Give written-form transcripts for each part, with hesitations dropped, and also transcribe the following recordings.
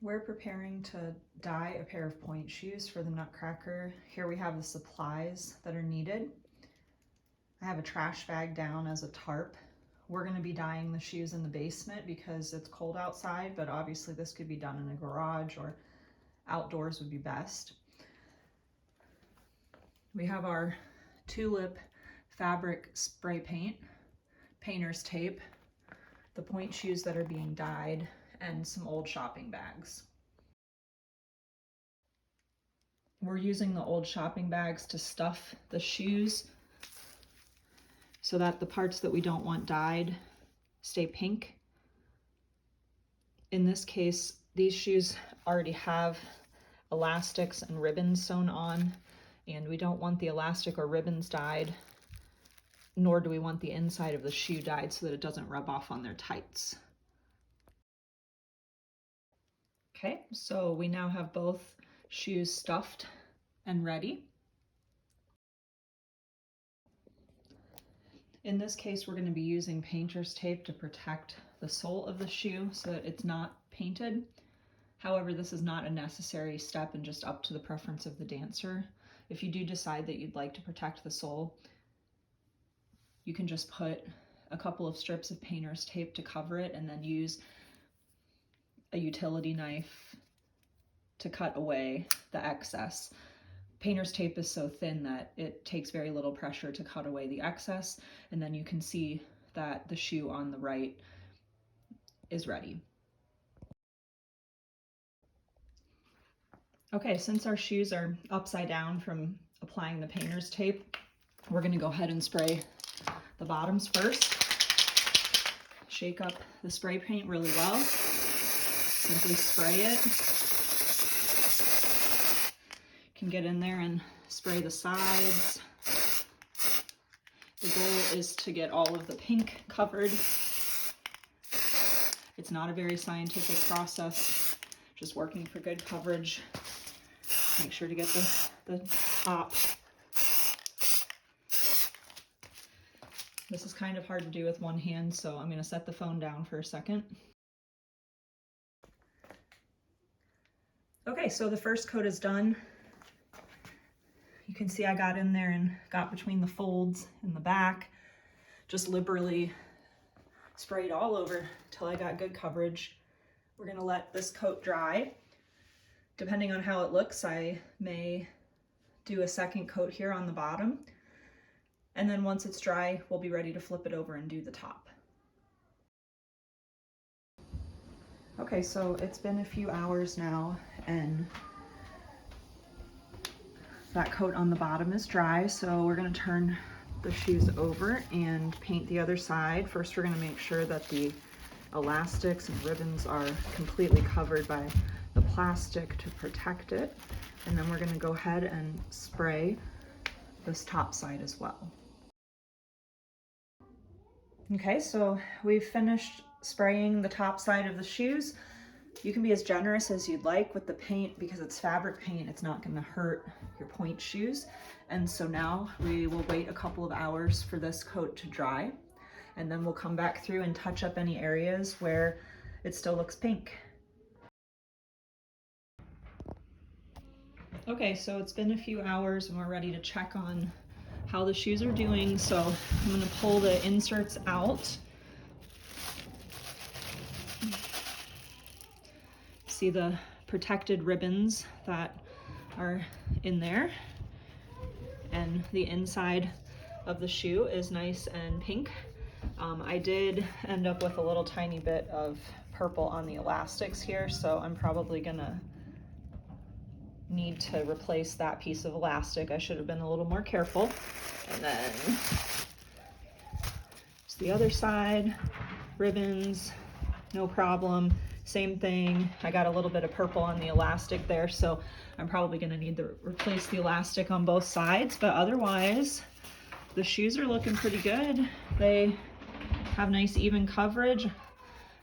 We're preparing to dye a pair of Pointe shoes for the Nutcracker. Here we have the supplies that are needed. I have a trash bag down as a tarp. We're going to be dyeing the shoes in the basement because it's cold outside, but obviously this could be done in a garage or outdoors would be best. We have our tulip fabric spray paint, painter's tape, the Pointe shoes that are being dyed, and some old shopping bags. We're using the old shopping bags to stuff the shoes so that the parts that we don't want dyed stay pink. In this case, these shoes already have elastics and ribbons sewn on, and we don't want the elastic or ribbons dyed, nor do we want the inside of the shoe dyed so that it doesn't rub off on their tights. Okay, so we now have both shoes stuffed and ready. In this case, we're going to be using painter's tape to protect the sole of the shoe so that it's not painted. However, this is not a necessary step and just up to the preference of the dancer. If you do decide that you'd like to protect the sole, you can just put a couple of strips of painter's tape to cover it and then use a utility knife to cut away the excess. Painter's tape is so thin that it takes very little pressure to cut away the excess, and then you can see that the shoe on the right is ready. Okay, since our shoes are upside down from applying the painter's tape, we're going to go ahead and spray the bottoms first. Shake up the spray paint really well. Simply spray it. You can get in there and spray the sides. The goal is to get all of the pink covered. It's not a very scientific process, just working for good coverage. Make sure to get the top. This is kind of hard to do with one hand, so I'm going to set the phone down for a second. Okay, so the first coat is done. You can see I got in there and got between the folds in the back, just liberally sprayed all over till I got good coverage. We're going to let this coat dry. Depending on how it looks, I may do a second coat here on the bottom. And then once it's dry, we'll be ready to flip it over and do the top. Okay, so it's been a few hours now and that coat on the bottom is dry, so we're going to turn the shoes over and paint the other side. First, we're going to make sure that the elastics and ribbons are completely covered by the plastic to protect it, and then we're going to go ahead and spray this top side as well. Okay, so we've finished spraying the top side of the shoes. You can be as generous as you'd like with the paint because it's fabric paint. It's not going to hurt your Pointe shoes. And so now we will wait a couple of hours for this coat to dry, and then we'll come back through and touch up any areas where it still looks pink. Okay, so it's been a few hours and we're ready to check on how the shoes are doing. So I'm going to pull the inserts out. See the protected ribbons that are in there, and the inside of the shoe is nice and pink. I did end up with a little tiny bit of purple on the elastics here, so I'm probably gonna need to replace that piece of elastic. I should have been a little more careful. And then it's the other side, ribbons, no problem. Same thing. I got a little bit of purple on the elastic there, so I'm probably going to need to replace the elastic on both sides, but otherwise the shoes are looking pretty good. They have nice even coverage.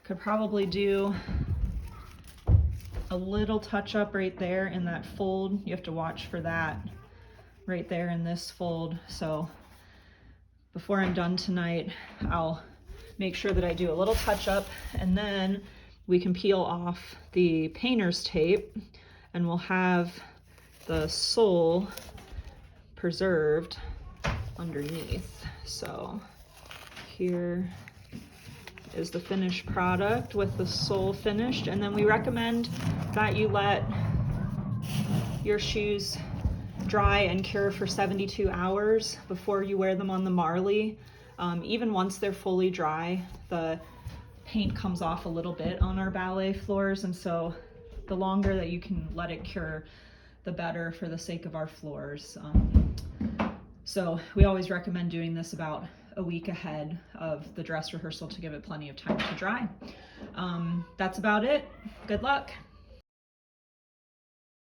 Could probably do a little touch up right there in that fold. You have to watch for that right there in this fold. So before I'm done tonight, I'll make sure that I do a little touch up, and then we can peel off the painter's tape and we'll have the sole preserved underneath. So here is the finished product with the sole finished, and then we recommend that you let your shoes dry and cure for 72 hours before you wear them on the Marley. Even once they're fully dry, the paint comes off a little bit on our ballet floors, and so the longer that you can let it cure, the better for the sake of our floors. So we always recommend doing this about a week ahead of the dress rehearsal to give it plenty of time to dry. That's about it. Good luck.